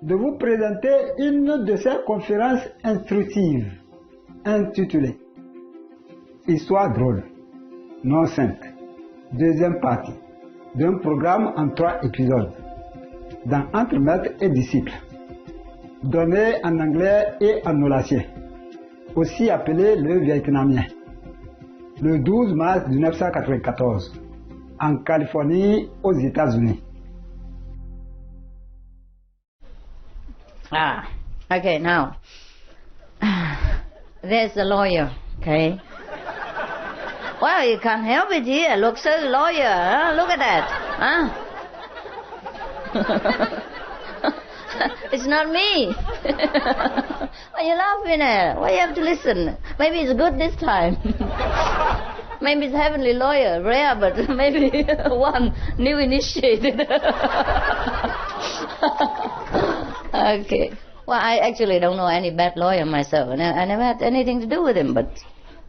de vous présenter une de ces conférences instructives intitulée Histoire drôle, non simple, deuxième partie d'un programme en 3 épisodes dans Entre maître et disciple, donné en anglais et en hollandais, aussi appelé le vietnamien, le 12 mars 1994, en Californie, aux États-Unis. Okay, now, there's the lawyer, okay? Well, you can't help it here. Luật sư, lawyer, huh? Look at that, huh? It's not me. Why are you laughing at? Why you have to listen? Maybe it's good this time. Maybe it's heavenly lawyer, rare, but maybe one new initiated. Okay. Well, I actually don't know any bad lawyer myself, and I never had anything to do with him, but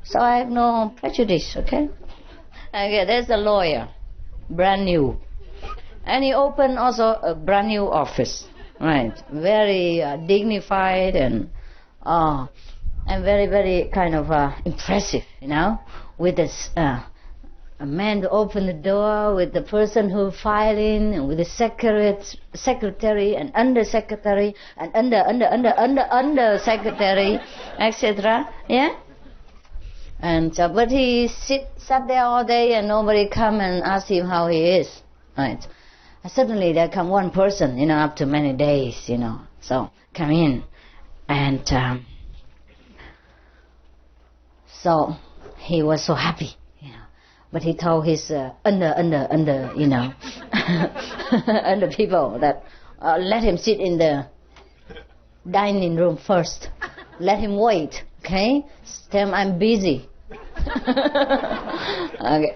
so I have no prejudice, okay? Okay, there's a lawyer, brand new. And he opened also a brand new office, right? Very dignified and very, very kind of impressive, you know? With this, a man to open the door, with the person who filed in, and with the secretary and under secretary and under secretary, etc. Yeah. And so, but he sat there all day, and nobody come and ask him how he is, right? And suddenly there come one person, you know, after many days, you know, so come in, and so he was so happy. But he told his under, you know, under people that let him sit in the dining room first. Let him wait, okay? Tell him I'm busy. Okay.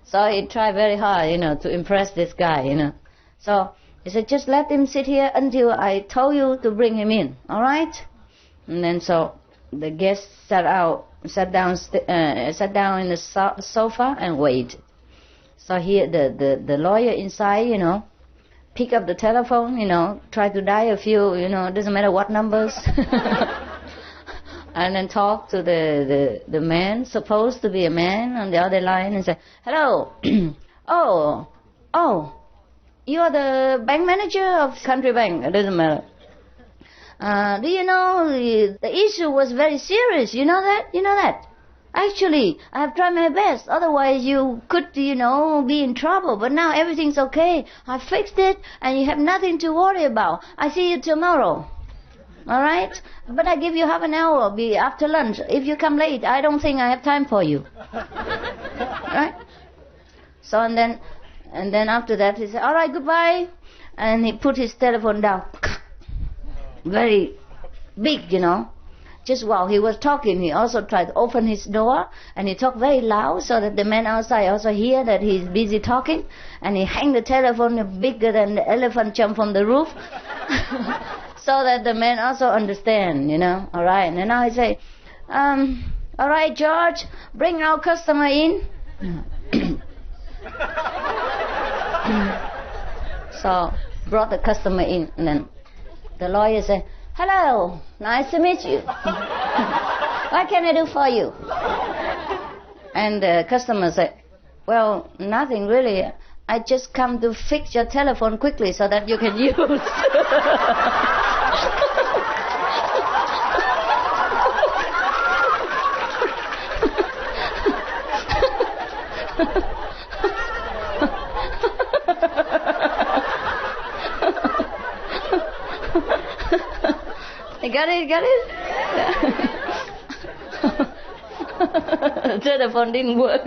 So he tried very hard, you know, to impress this guy, you know. So he said, just let him sit here until I told you to bring him in, all right? And then so the guest sat down in the sofa and waited. So he, the lawyer inside, you know, pick up the telephone, you know, try to dial a few, you know, doesn't matter what numbers, and then talk to the man, supposed to be a man, on the other line, and say, hello, oh, you are the bank manager of Country Bank, it doesn't matter. Do you know the issue was very serious? You know that? You know that? Actually, I have tried my best. Otherwise, you could, you know, be in trouble. But now everything's okay. I fixed it, and you have nothing to worry about. I see you tomorrow. All right? But I give you half an hour be after lunch. If you come late, I don't think I have time for you. Right? So and then after that, he said, all right, goodbye. And he put his telephone down. Very big, you know. Just while he was talking, he also tried to open his door, and he talked very loud so that the man outside also hear that he's busy talking, and he hang the telephone bigger than the elephant jump from the roof, so that the man also understand, you know. All right, and now he say, all right, George, bring our customer in. So brought the customer in, and then the lawyer said, hello, nice to meet you. What can I do for you? And the customer said, well, nothing really. I just come to fix your telephone quickly so that you can use. Got it? The telephone didn't work.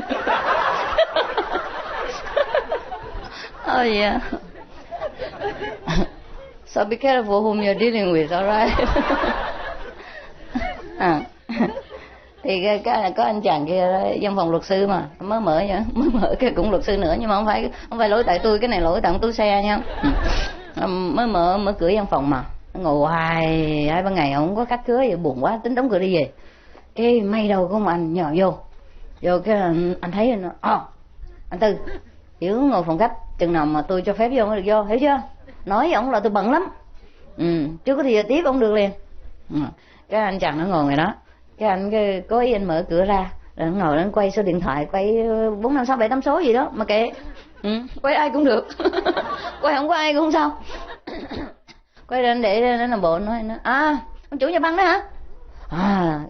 Oh, yeah. So be careful whom you're dealing with, all right? Thì có anh chàng kia văn phòng luật sư mà mới mở cái cũng luật sư nữa, nhưng mà không phải lỗi tại tôi, cái này lỗi tại tôi xe nha. Mới mở cửa văn phòng mà ngồi hoài 2-3 ngày không có cắt cửa, vậy buồn quá, tính đóng cửa đi về. Cái may đâu có mà anh nhờ vô cái anh thấy nó anh Tư hiểu ngồi phòng khách chừng nào mà tôi cho phép vô mới được vô, hiểu chưa? Nói với ổng là tôi bận lắm, Chứ có thì giờ tiếp ông được liền. Cái anh chàng nó ngồi ngoài đó, cái anh cố ý anh mở cửa ra, rồi anh ngồi anh quay số điện thoại, quay 4, 5, 6, 7, 8 số gì đó mà kệ. Quay ai cũng được. Quay không có ai cũng không sao. Quay lên để nó làm bộ nói ông chủ nhà băng đó hả?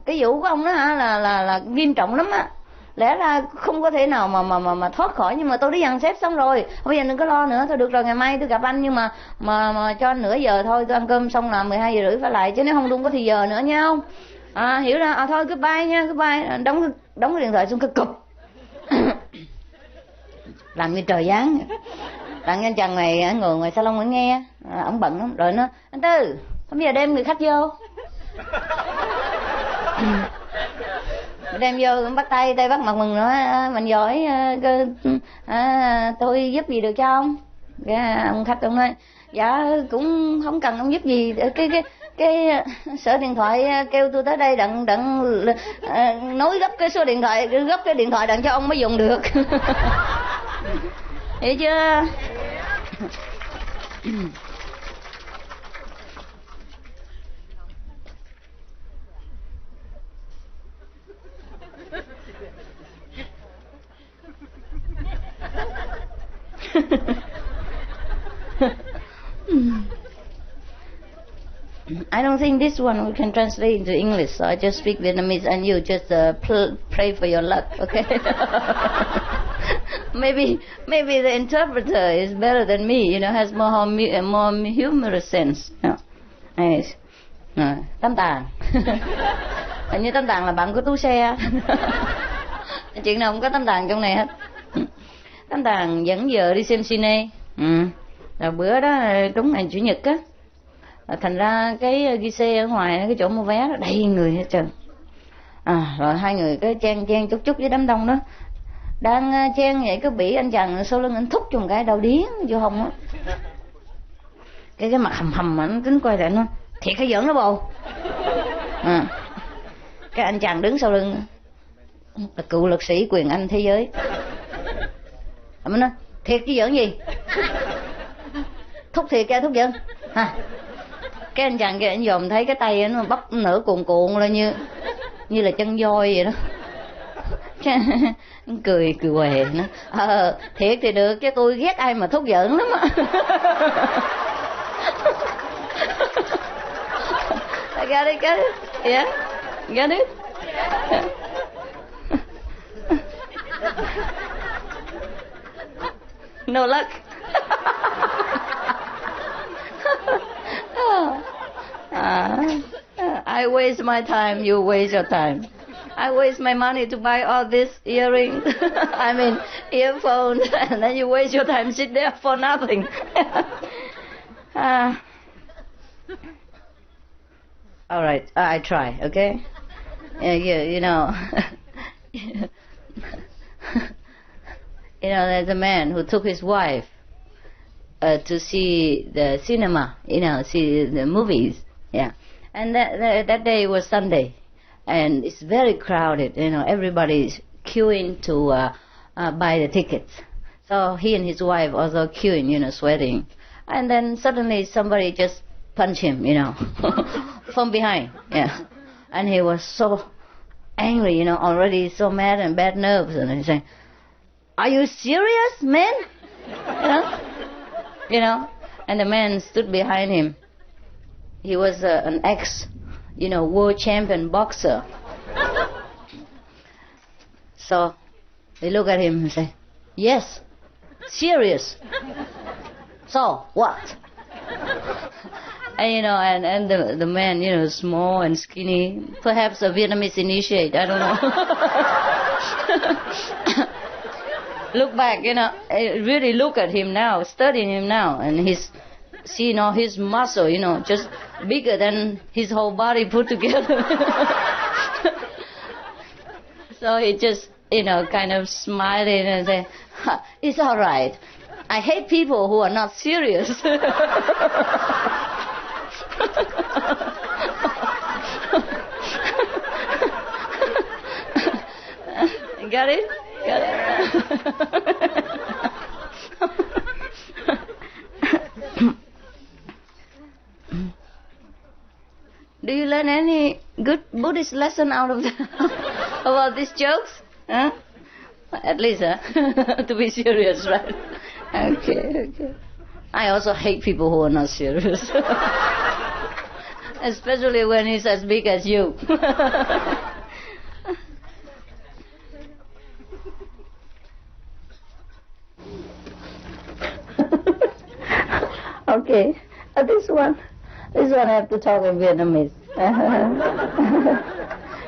Cái vụ của ông đó hả là nghiêm trọng lắm á. Lẽ ra không có thể nào mà thoát khỏi, nhưng mà tôi đã dặn xếp xong rồi, bây giờ đừng có lo nữa. Thôi được rồi, ngày mai tôi gặp anh, nhưng mà cho nửa giờ thôi, tôi ăn cơm xong là 12:30 phải lại, chứ nếu không có thì giờ nữa nha không? Hiểu ra. Thôi goodbye nha, goodbye. Đóng cái điện thoại xuống cái cụp. Làm như trời giáng. Đặng anh chàng này ngồi ngoài salon mới nghe, ông bận lắm rồi nó: anh Tư, bây giờ đem người khách vô. Đem vô bắt tay bắt mặt mừng nữa, mình giỏi, tôi giúp gì được cho ông? Cái ông khách ông nói: dạ cũng không cần ông giúp gì, cái sở điện thoại kêu tôi tới đây đặng nối gấp cái số điện thoại, gấp cái điện thoại đặng cho ông mới dùng được. Hiểu chưa? I don't think this one we can translate into English, so I just speak Vietnamese and you just pray for your luck, okay? maybe the interpreter is better than me, has more humorous sense. Yes. Tám Tàng. Hình như Tám Tàng là bạn của Tú Xe. Chuyện nào cũng có Tám Tàng trong này hết. Tám Tàng dẫn vợ đi xem cine. Rồi bữa đó đúng ngày Chủ nhật á, thành ra cái ghi xe ở ngoài, cái chỗ mua vé đó đầy người hết trơn. Rồi hai người cái chen chút với đám đông đó, đang chen vậy, cái bị anh chàng sau lưng anh thúc cho một cái đầu điếng vô hông á. Cái mặt hầm mà anh tính quay lại nó: thiệt hay giỡn đó bồ? Cái anh chàng đứng sau lưng là cựu lực sĩ quyền Anh thế giới. Mình nói: thiệt chứ giỡn gì? Thúc thiệt, thúc giỡn hả? Cái anh chàng kia anh dòm thấy cái tay nó bắp nửa cuồn lên như là chân voi vậy đó. cười què nó: thiệt thì được, chứ tôi ghét ai mà thúc giỡn lắm á. I got it. Yeah, got it. No luck. I waste my time, you waste your time. I waste my money to buy all these earrings. I mean earphones, and then you waste your time sit there for nothing. All right, I try. Okay. You know. There's a man who took his wife to see the cinema, see the movies. Yeah. And that day was Sunday, and it's very crowded. Everybody's queuing to buy the tickets. So he and his wife also queuing, sweating. And then suddenly somebody just punched him, from behind. Yeah. And he was so angry, already so mad and bad nerves. And he's saying, "Are you serious, man?" And the man stood behind him. He was an world champion boxer. So they look at him and say, "Yes, serious. So what?" And the man, small and skinny, perhaps a Vietnamese initiate, I don't know. Look back, really look at him now, studying him now, and his muscle, just bigger than his whole body put together. So he just, kind of smiling and say, "It's all right. I hate people who are not serious." Got it? Got it? Do you learn any good Buddhist lesson out of about these jokes? Huh? At least, to be serious, right? Okay. I also hate people who are not serious. Especially when it's as big as you. Okay, this one I have to talk in Vietnamese.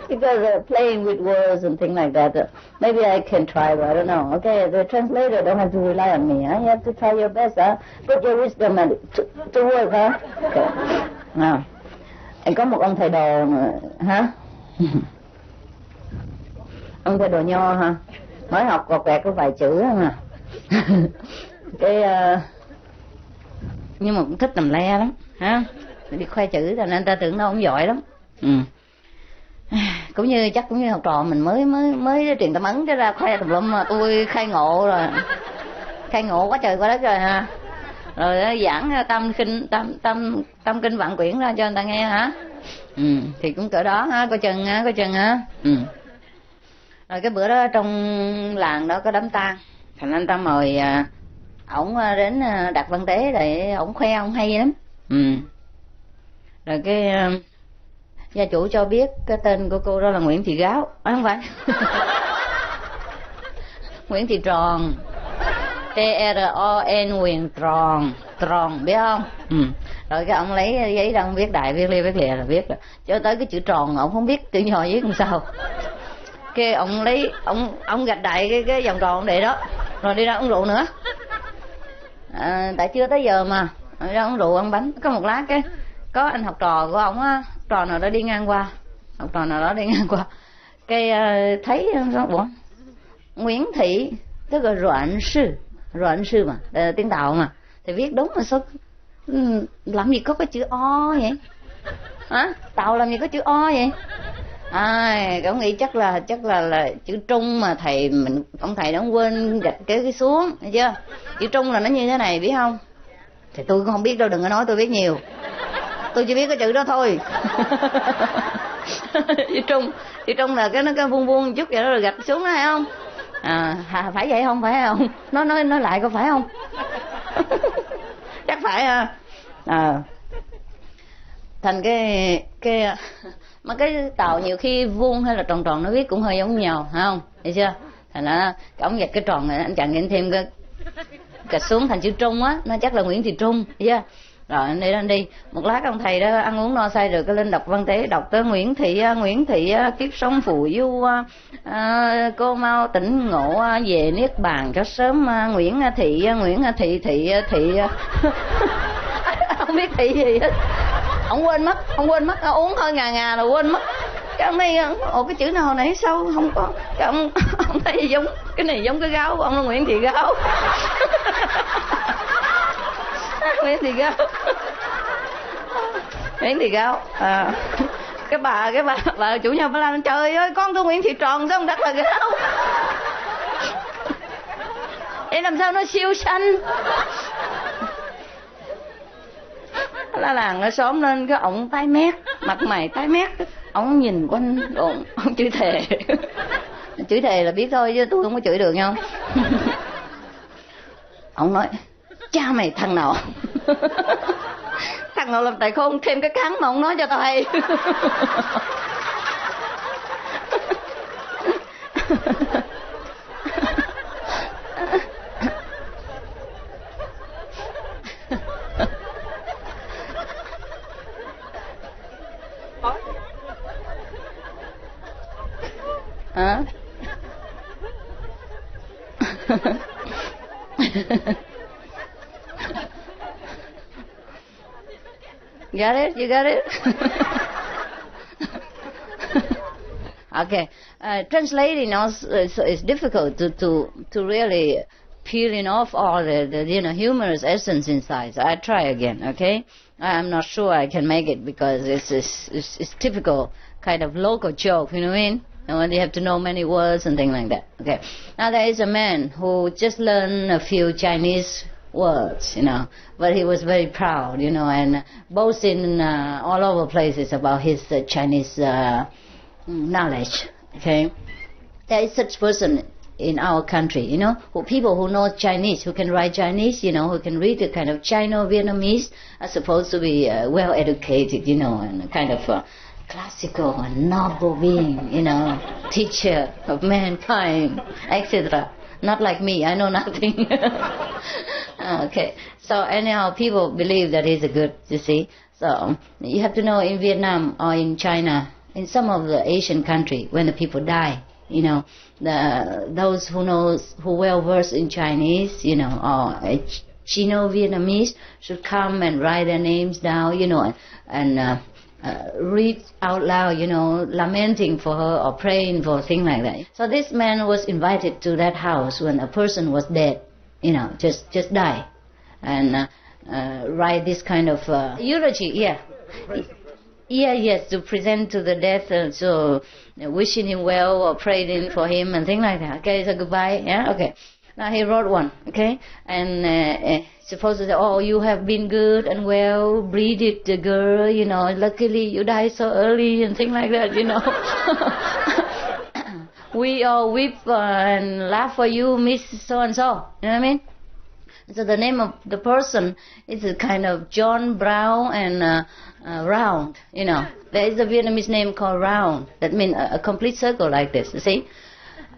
Because playing with words and things like that, maybe I can try, but I don't know. Okay, the translator don't have to rely on me. You have to try your best. Put your wisdom to work. Okay. Nào, có một ông thầy đồ hả? Ông thầy đồ nho ha, mới học gọt gẹt có vài chữ mà. Nhưng mà cũng thích làm le lắm, ha? Đi khoe chữ cho nên người ta tưởng đâu ông giỏi lắm. Cũng như học trò mình mới truyền tâm ấn cho ra khoe tùm lum mà tôi khai ngộ rồi, khai ngộ quá trời quá đất rồi ha. Rồi giảng tâm kinh vạn quyển ra cho người ta nghe hả? Thì cũng cỡ đó ha, coi chừng ha. Rồi cái bữa đó trong làng đó có đám tang, thành anh ta mời ổng đến đặt văn tế để ổng khoe ổng hay lắm. Rồi cái gia chủ cho biết cái tên của cô đó là Nguyễn Thị Gáo, không phải? Nguyễn Thị Tròn, TRON, Nguyễn Tròn biết không? Rồi cái ông lấy giấy ra ông viết đại viết lìa là viết rồi, cho tới cái chữ tròn ông không biết chữ nhỏ viết làm sao. Cái ông lấy ông gạch đại cái vòng tròn ông để đó, rồi đi ra uống rượu nữa. Tại chưa tới giờ mà ra uống rượu ăn bánh. Có một lát cái có anh học trò của ông á, trò nào đó đi ngang qua, cái thấy bộ Nguyễn Thị, tức là Ruộng sư mà, tiếng Tàu mà, thì viết đúng mà sao làm gì có cái chữ O vậy hả? Tàu làm gì có chữ O vậy? Cậu nghĩ chắc là chữ Trung mà ông thầy đã quên gạch cái xuống, thấy chưa? Chữ Trung là nó như thế này biết không? Thì tôi cũng không biết đâu, đừng có nói tôi biết nhiều, tôi chỉ biết cái chữ đó thôi. chữ Trung là cái vuông chút vậy đó rồi gạch xuống đó, thấy không? Phải vậy không? Phải không? Nó nói lại có phải không? Chắc phải ha. Thành cái mà cái Tàu nhiều khi vuông hay là tròn nó viết cũng hơi giống nhau, phải không? Thấy chưa? Thành ra ông gạch cái tròn này anh chàng in thêm cái gạch xuống thành chữ Trung á, nó chắc là Nguyễn Thị Trung, thấy chưa? Rồi anh đi một lát ông thầy đó ăn uống no say được cái lên đọc văn tế, đọc tới Nguyễn Thị kiếp sống phù du, cô mau tỉnh ngộ về niết bàn cho sớm, Nguyễn Thị không biết thị gì hết, ông quên mất uống hơi ngà rồi quên mất. Cái ông này cái chữ nào nãy sao không có, cái ông thấy giống cái này giống cái Gáo của ông là Nguyễn Thị Gáo. Nguyễn Thị Gáo. Cái bà chủ nhà bà làm trời ơi, con tôi Nguyễn Thị Tròn sao không đặt là Gáo? Để làm sao nó siêu xanh. La làng nó xóm lên cái ổng tái mét, mặt mày tái mét, ổng nhìn quanh ông chửi thề. Chửi thề là biết thôi chứ tôi không có chửi được nhau. Ông nói cha mày thằng nào làm tài khôn, thêm cái cắn mà ông nói cho tao hay. Hả? Got it? You got it? Okay. Translating also is difficult to really peeling off all the humorous essence inside. So I try again. Okay. I'm not sure I can make it because it's typical kind of local joke. You know what I mean? And you have to know many words and things like that. Okay. Now there is a man who just learned a few Chinese words, but he was very proud, and boasting all over places about his Chinese knowledge. Okay, there is such person in our country, people who know Chinese, who can write Chinese, who can read a kind of Chino-Vietnamese, are supposed to be well educated, and kind of classical and noble being, teacher of mankind, etc. Not like me, I know nothing. Okay, so anyhow, people believe that he's a good, you see. So you have to know, in Vietnam or in China, in some of the Asian country, when the people die, those who well versed in Chinese, or Chino-Vietnamese should come and write their names down, and read out loud, lamenting for her or praying for things like that. So this man was invited to that house when a person was dead, just die, and write this kind of eulogy, yes, to present to the death, so wishing him well or praying for him and things like that. Okay, so goodbye, okay. Now he wrote one, okay, and supposed to say, oh, you have been good and well, breathed the girl, luckily you died so early and things like that, We all weep and laugh for you, Miss so-and-so, you know what I mean? So the name of the person is a kind of John Brown and Round, There is a Vietnamese name called Round, that means a complete circle like this, you see?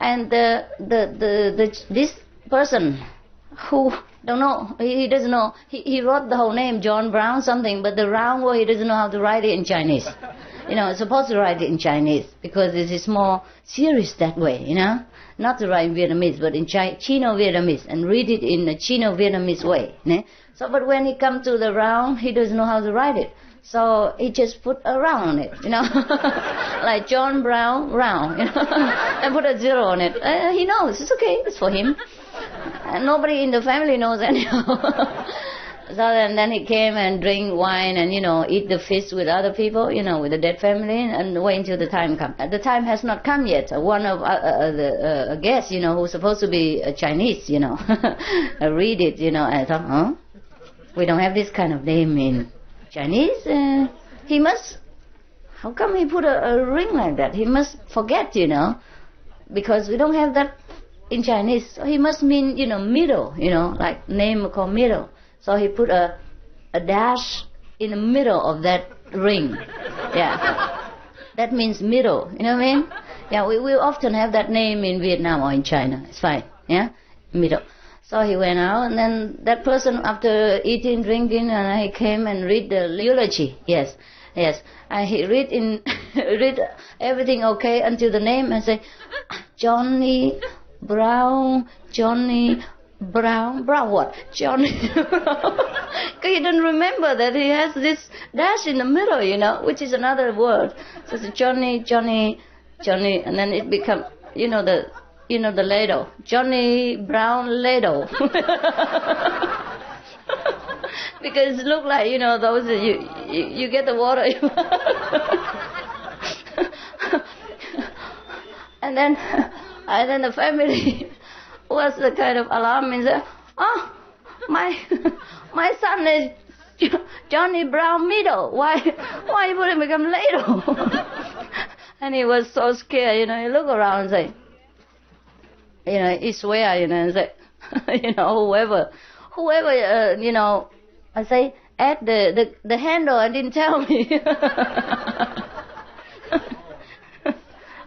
And this person who don't know, he doesn't know, he wrote the whole name, John Brown something, but the round word, he doesn't know how to write it in Chinese. It's supposed to write it in Chinese, because it is more serious that way, not to write in Vietnamese, but in Chino-Vietnamese, and read it in a Chino-Vietnamese way. So, but when he comes to the round, he doesn't know how to write it. So he just put a round on it, like John Brown, round, and put a zero on it. He knows, it's okay, it's for him. And nobody in the family knows anyhow. So then he came and drink wine and, eat the fish with other people, with the dead family, and wait until the time comes. The time has not come yet. One of the guests, who's supposed to be Chinese, read it, and I thought, we don't have this kind of name in Chinese. He must, how come he put a ring like that? He must forget, because we don't have that in Chinese. So he must mean, middle, like name called middle. So he put a dash in the middle of that ring. Yeah. That means middle, you know what I mean? Yeah, we often have that name in Vietnam or in China. It's fine, yeah? Middle. So he went out, and then that person, after eating, drinking, and he came and read the eulogy. Yes. And he read everything okay until the name, and say, Johnny Brown what? Johnny Brown. Because he didn't remember that he has this dash in the middle, which is another word. So it's Johnny, and then it becomes, the ladle. Johnny Brown ladle. Because it look like, those, you get the water. And then the family was the kind of alarm and said, oh, my son is Johnny Brown Middle. Why would he become ladle? And he was so scared, he looked around and say, he swear, and say, whoever, I say, add the handle and didn't tell me.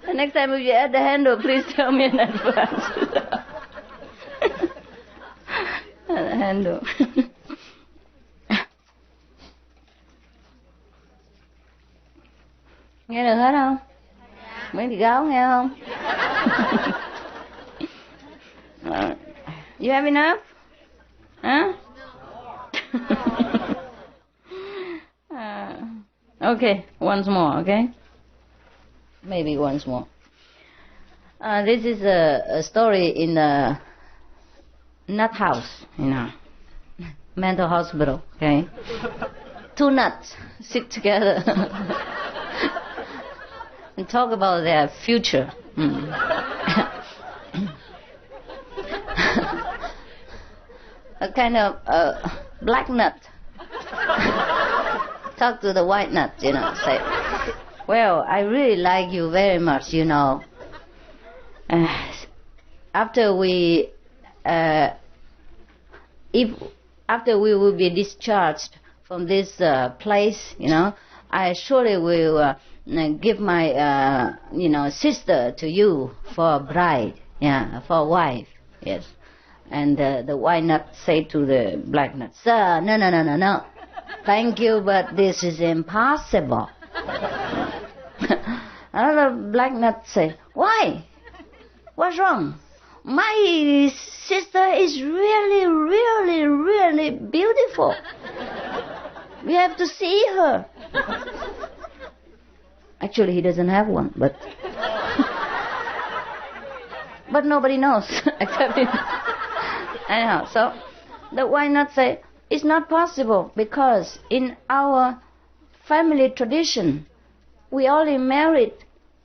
The next time if you add the handle, please tell me in advance. The handle. Nghe được hết không? Mấy chị gáo nghe không? You have enough? Huh? Okay, once more, okay? Maybe once more. This is a story in a nut house, mental hospital, okay? Two nuts sit together and talk about their future. a kind of black nut. Talk to the white nut, say, well, I really like you very much, After we will be discharged from this place, I surely will give my, sister to you for a bride, for a wife, yes. And the white nut said to the black nut, sir, no. Thank you, but this is impossible. Another black nut said, why? What's wrong? My sister is really, really, really beautiful. We have to see her. Actually, he doesn't have one, but nobody knows except him. Anyhow, so the white nut say, it's not possible because in our family tradition, we only marry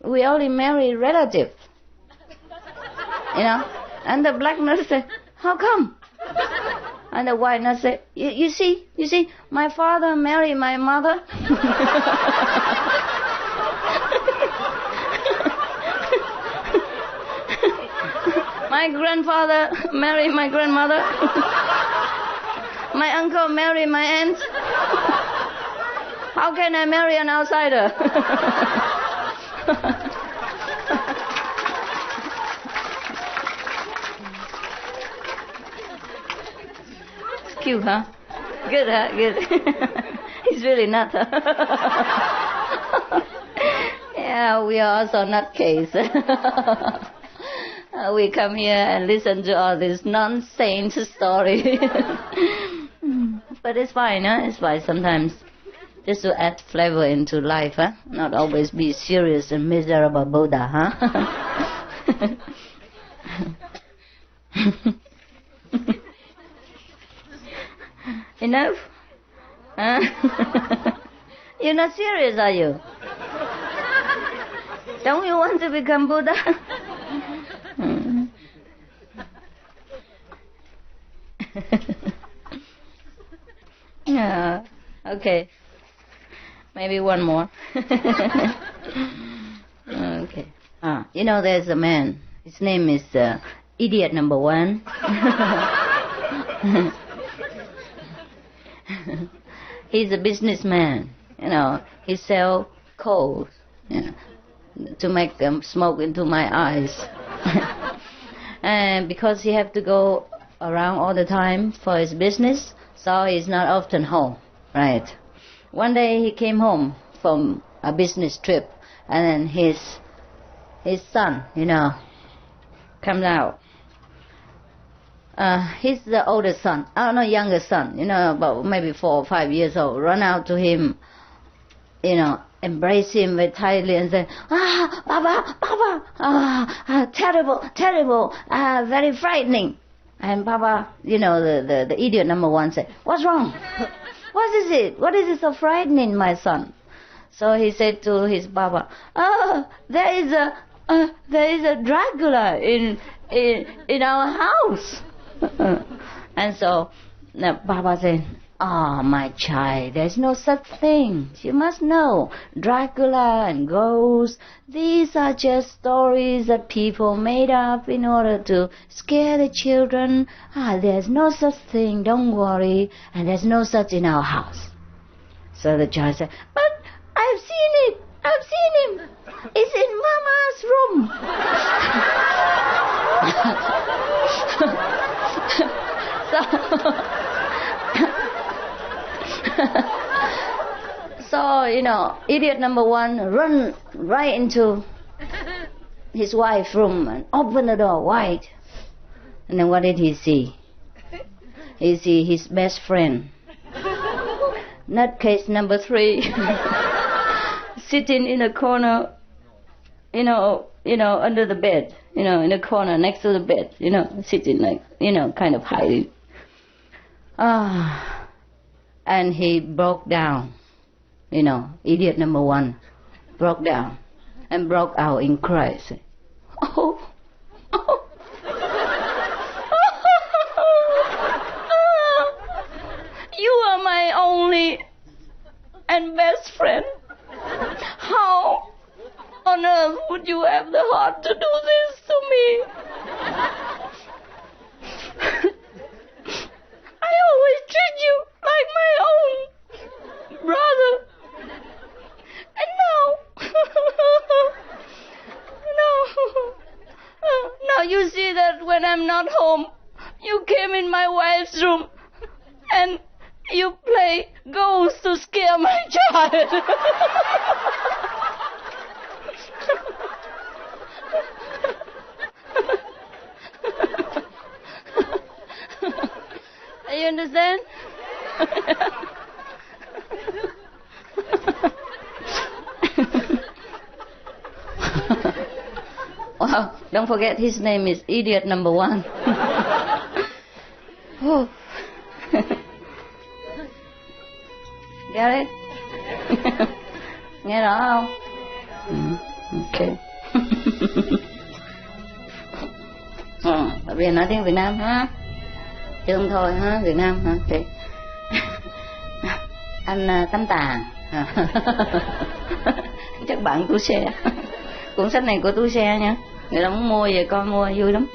relatives. And the black nut said, how come? And the white nut said, you see, my father married my mother. My grandfather married my grandmother. My uncle married my aunt. How can I marry an outsider? Cute, huh? Good, huh? Good. He's really nut, huh? Yeah, we are also nutcase. We come here and listen to all this nonsense story. But it's fine, huh? It's fine sometimes. Just to add flavor into life, huh? Not always be serious and miserable Buddha, huh? Enough? Huh? You're not serious, are you? Don't you want to become Buddha? Yeah. Okay. Maybe one more. Okay. There's a man. His name is idiot number 1. He's a businessman. He sells coal to make them smoke into my eyes. And because he have to go around all the time for his business, so he's not often home, right? One day he came home from a business trip, and then his son, comes out. He's the oldest son, youngest son, about maybe 4 or 5 years old, run out to him, embrace him very tightly and say, Papa, terrible, very frightening. And Papa, the idiot number 1 said, what's wrong? What is it? What is it so frightening, my son? So he said to his Papa, there is a Dracula in our house. And so Papa said, my child, there's no such thing. You must know, Dracula and ghosts, these are just stories that people made up in order to scare the children. There's no such thing, don't worry, and there's no such in our house. So the child said, but I've seen him. It's in Mama's room. So, idiot number 1 run right into his wife's room and open the door wide. And then what did he see? He see his best friend, nutcase number 3, sitting in a corner, under the bed, in a corner next to the bed, sitting like, kind of hiding. And he broke down, idiot number 1 broke down and broke out in cries. and best friend. How on earth would you have the heart to do this to me? I always treat you like my own brother. And now you see that when I'm not home, you came in my wife's room and you play ghost to scare my child. You understand? Wow, don't forget his name is idiot number 1. Get it? Nghe rõ không? Ok. Bây giờ nói tiếng Việt Nam ha, chứ không thôi ha, Việt Nam ha. Ok. Anh Tánh Tàn. Chắc bạn Tú Xe. Cuốn sách này của Tú Xe nha. Người ta muốn mua về coi mua vui lắm.